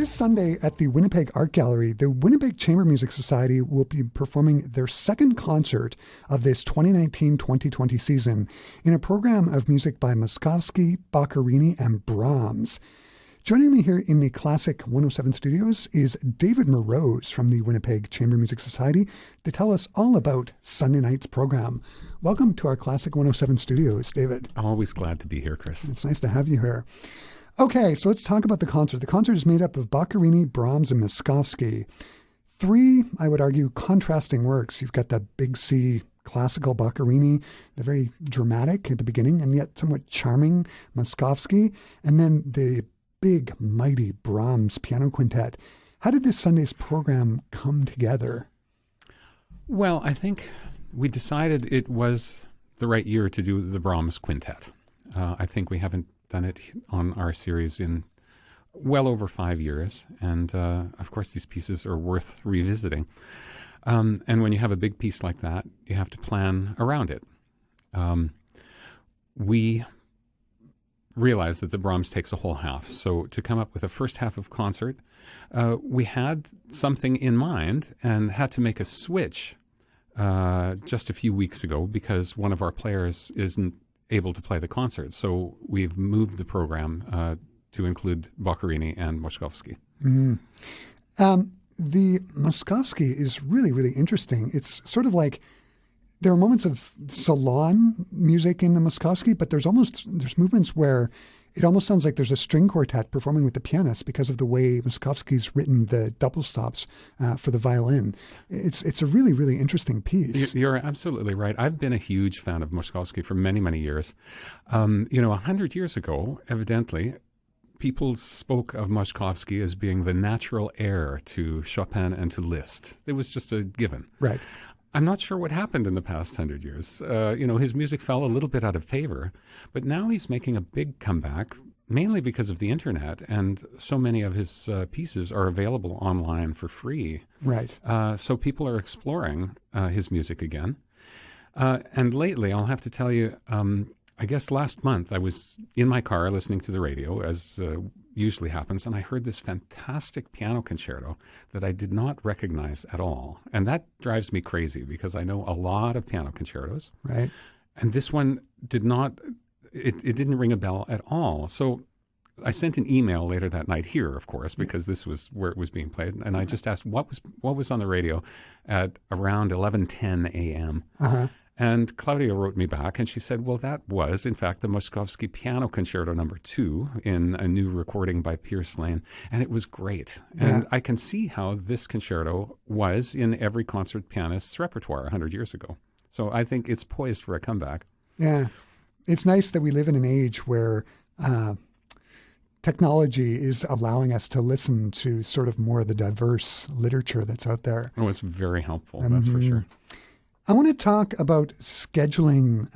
This Sunday at the Winnipeg Art Gallery, the Winnipeg Chamber Music Society will be performing their second concert of this 2019-2020 season in a program of music by Moszkowski, Boccherini, and Brahms. Joining me here in the Classic 107 studios is David Moroz from the Winnipeg Chamber Music Society to tell us all about Sunday night's program. Welcome to our Classic 107 studios, David. Always glad to be here, Chris. It's nice to have you here. Okay, so let's talk about the concert. The concert is made up of Boccherini, Brahms, and Moszkowski. Three, I would argue, contrasting works. You've got the big C classical Boccherini, the very dramatic at the beginning and yet somewhat charming Moszkowski, and then the big, mighty Brahms piano quintet. How did this Sunday's program come together? Well, I think we decided it was the right year to do the Brahms quintet. I think we haven't done it on our series in well over 5 years. And of course, these pieces are worth revisiting. And when you have a big piece like that, you have to plan around it. We realized that the Brahms takes a whole half. So to come up with a first half of concert, we had something in mind and had to make a switch just a few weeks ago because one of our players isn't able to play the concert. So we've moved the program to include Boccherini and Moszkowski. Mm. The Moszkowski is really, really interesting. It's sort of like there are moments of salon music in the Moszkowski, but there's movements where it almost sounds like there's a string quartet performing with the pianist because of the way Moszkowski's written the double stops for the violin. It's a really, really interesting piece. You're absolutely right. I've been a huge fan of Moszkowski for many, many years. 100 years ago, evidently, people spoke of Moszkowski as being the natural heir to Chopin and to Liszt. It was just a given. Right. I'm not sure what happened in the past 100 years. His music fell a little bit out of favor, but now he's making a big comeback, mainly because of the internet, and so many of his pieces are available online for free. Right. So people are exploring his music again. And lately, I'll have to tell you, I guess last month I was in my car listening to the radio, as usually happens, and I heard this fantastic piano concerto that I did not recognize at all. And that drives me crazy because I know a lot of piano concertos. Right. And this one did not, it didn't ring a bell at all. So I sent an email later that night here, of course, because this was where it was being played. And I just asked what was on the radio at around 11:10 a.m. Uh-huh. And Claudia wrote me back and she said, well, that was, in fact, the Moszkowski Piano Concerto No. 2 in a new recording by Pierce Lane. And it was great. Yeah. And I can see how this concerto was in every concert pianist's repertoire 100 years ago. So I think it's poised for a comeback. Yeah. It's nice that we live in an age where technology is allowing us to listen to sort of more of the diverse literature that's out there. Oh, it's very helpful. That's for sure. I want to talk about scheduling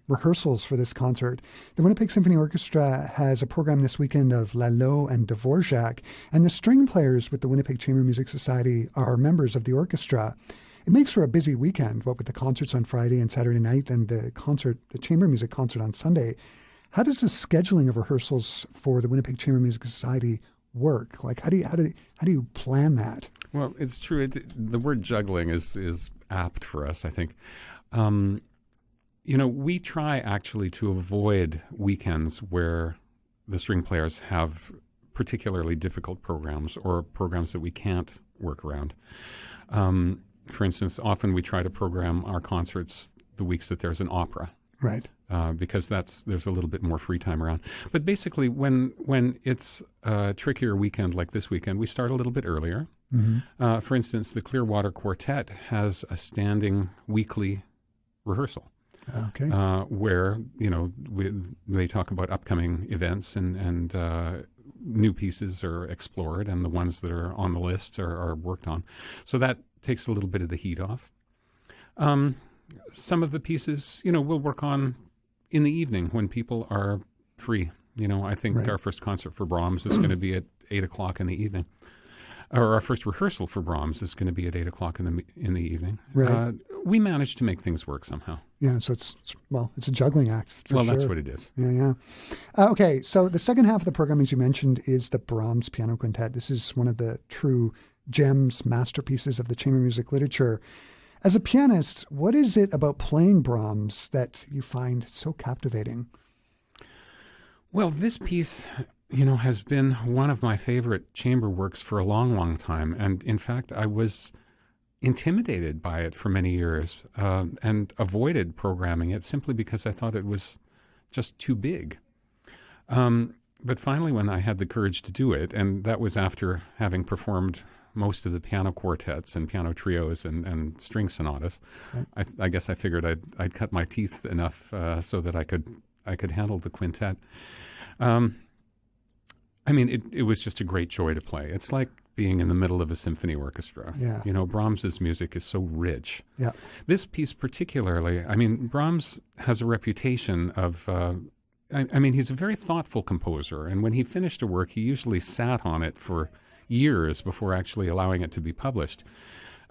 rehearsals for this concert. The Winnipeg Symphony Orchestra has a program this weekend of Lalo and Dvorak, and the string players with the Winnipeg Chamber Music Society are members of the orchestra. It makes for a busy weekend, what with the concerts on Friday and Saturday night and the chamber music concert on Sunday. How does the scheduling of rehearsals for the Winnipeg Chamber Music Society work? Like, how do you plan that? Well, it's true. The word juggling is apt for us, I think. We try actually to avoid weekends where the string players have particularly difficult programs or programs that we can't work around. For instance, often we try to program our concerts the weeks that there's an opera. Right. Because there's a little bit more free time around. But basically, when it's a trickier weekend like this weekend, we start a little bit earlier. Mm-hmm. For instance, the Clearwater Quartet has a standing weekly rehearsal. Okay. Where they talk about upcoming events and new pieces are explored, and the ones that are on the list are worked on. So that takes a little bit of the heat off. Some of the pieces, we'll work on in the evening when people are free. I think Right. our first concert for Brahms is going to be at 8 o'clock in the evening. Or our first rehearsal for Brahms is going to be at 8 o'clock in the evening. Right. we managed to make things work somehow. Yeah, so it's a juggling act. Well, that's sure. what it is. Yeah. Okay, so the second half of the program, as you mentioned, is the Brahms Piano Quintet. This is one of the true gems, masterpieces of the chamber music literature. As a pianist, what is it about playing Brahms that you find so captivating? Well, this piece, has been one of my favorite chamber works for a long, long time. And in fact, I was intimidated by it for many years and avoided programming it simply because I thought it was just too big. But finally, when I had the courage to do it, and that was after having performed most of the piano quartets and piano trios and string sonatas, right. I guess I figured I'd cut my teeth enough so that I could handle the quintet. It was just a great joy to play. It's like being in the middle of a symphony orchestra. Yeah. Brahms's music is so rich. Yeah. This piece particularly, Brahms has a reputation of, he's a very thoughtful composer. And when he finished a work, he usually sat on it for years before actually allowing it to be published.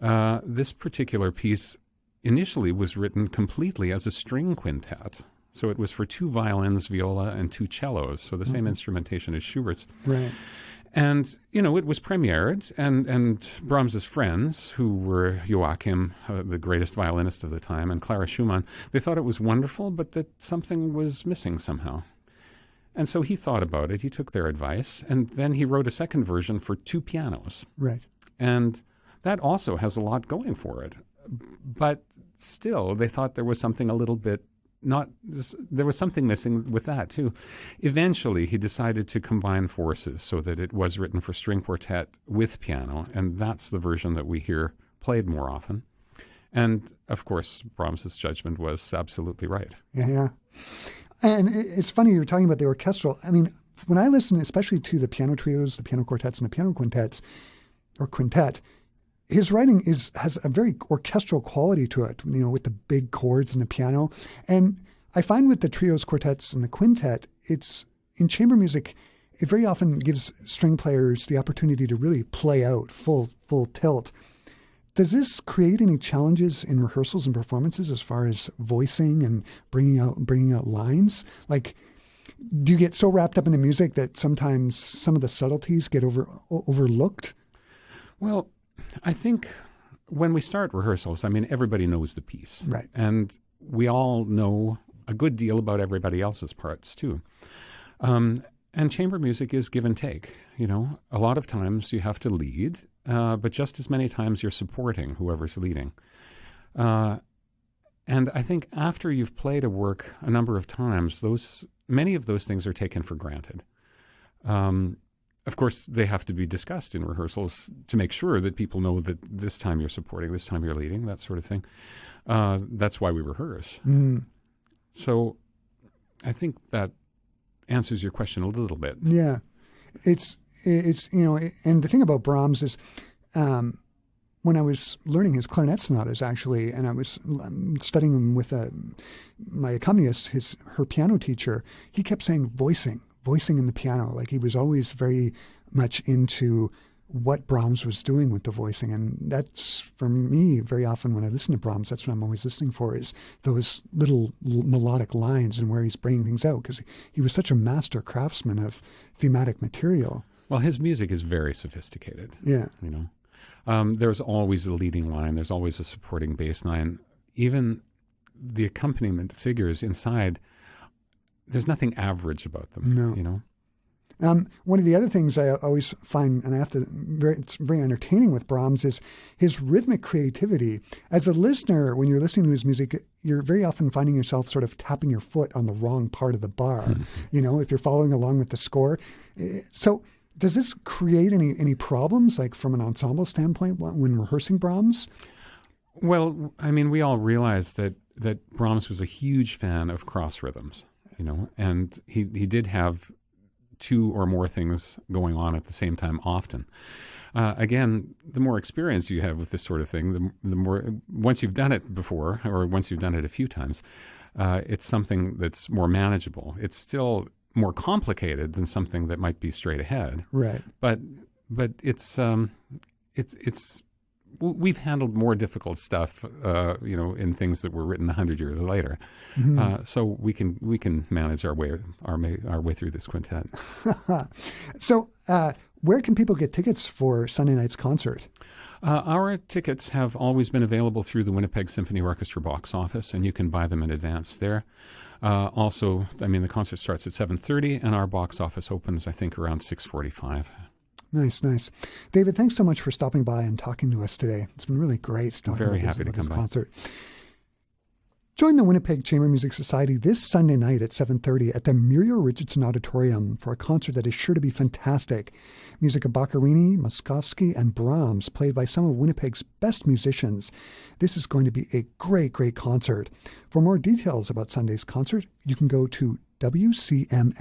This particular piece initially was written completely as a string quintet. So it was for 2 violins, viola, and 2 cellos. So the same instrumentation as Schubert's. Right. And, it was premiered, and Brahms's friends, who were Joachim, the greatest violinist of the time, and Clara Schumann, they thought it was wonderful, but that something was missing somehow. And so he thought about it, he took their advice, and then he wrote a second version for 2 pianos. Right. And that also has a lot going for it. But still, they thought there was something a little bit there was something missing with that too. Eventually, he decided to combine forces so that it was written for string quartet with piano, and that's the version that we hear played more often. And of course, Brahms's judgment was absolutely right. Yeah. And it's funny, you were talking about the orchestral. When I listen, especially to the piano trios, the piano quartets, and the piano quintets, or quintet, his writing has a very orchestral quality to it, with the big chords and the piano. And I find with the trios, quartets, and the quintet, it's in chamber music, it very often gives string players the opportunity to really play out full tilt. Does this create any challenges in rehearsals and performances as far as voicing and bringing out lines? Like, do you get so wrapped up in the music that sometimes some of the subtleties get overlooked? Well, I think when we start rehearsals, everybody knows the piece. Right. And we all know a good deal about everybody else's parts, too. And chamber music is give and take. A lot of times you have to lead, but just as many times you're supporting whoever's leading. And I think after you've played a work a number of times, many of those things are taken for granted. Of course, they have to be discussed in rehearsals to make sure that people know that this time you're supporting, this time you're leading, that sort of thing. That's why we rehearse. Mm. So I think that answers your question a little bit. Yeah. It's and the thing about Brahms is when I was learning his clarinet sonatas, actually, and I was studying them with my accompanist, her piano teacher, he kept saying voicing in the piano. Like, he was always very much into what Brahms was doing with the voicing. And that's, for me, very often when I listen to Brahms, that's what I'm always listening for, is those little melodic lines and where he's bringing things out, because he was such a master craftsman of thematic material. Well, his music is very sophisticated. Yeah. There's always a leading line. There's always a supporting bass line. Even the accompaniment figures inside, there's nothing average about them. No. One of the other things I always find, and it's very entertaining with Brahms, is his rhythmic creativity. As a listener, when you're listening to his music, you're very often finding yourself sort of tapping your foot on the wrong part of the bar, if you're following along with the score. So does this create any problems, like from an ensemble standpoint, when rehearsing Brahms? Well, we all realize that Brahms was a huge fan of cross rhythms. And he did have 2 or more things going on at the same time often. Again, the more experience you have with this sort of thing, the more, once you've done it before, or once you've done it a few times, it's something that's more manageable. It's still more complicated than something that might be straight ahead. Right. But it's we've handled more difficult stuff, in things that were written 100 years later. So we can manage our way through this quintet. So, where can people get tickets for Sunday night's concert? Our tickets have always been available through the Winnipeg Symphony Orchestra box office, and you can buy them in advance there. Also, the concert starts at 7:30, and our box office opens, I think, around 6:45. Nice. David, thanks so much for stopping by and talking to us today. It's been really great talking Very about happy to this come by. concert. Join the Winnipeg Chamber Music Society this Sunday night at 7:30 at the Muriel Richardson Auditorium for a concert that is sure to be fantastic. Music of Boccherini, Moskowski, and Brahms, played by some of Winnipeg's best musicians. This is going to be a great, great concert. For more details about Sunday's concert, you can go to wcms.mb.ca.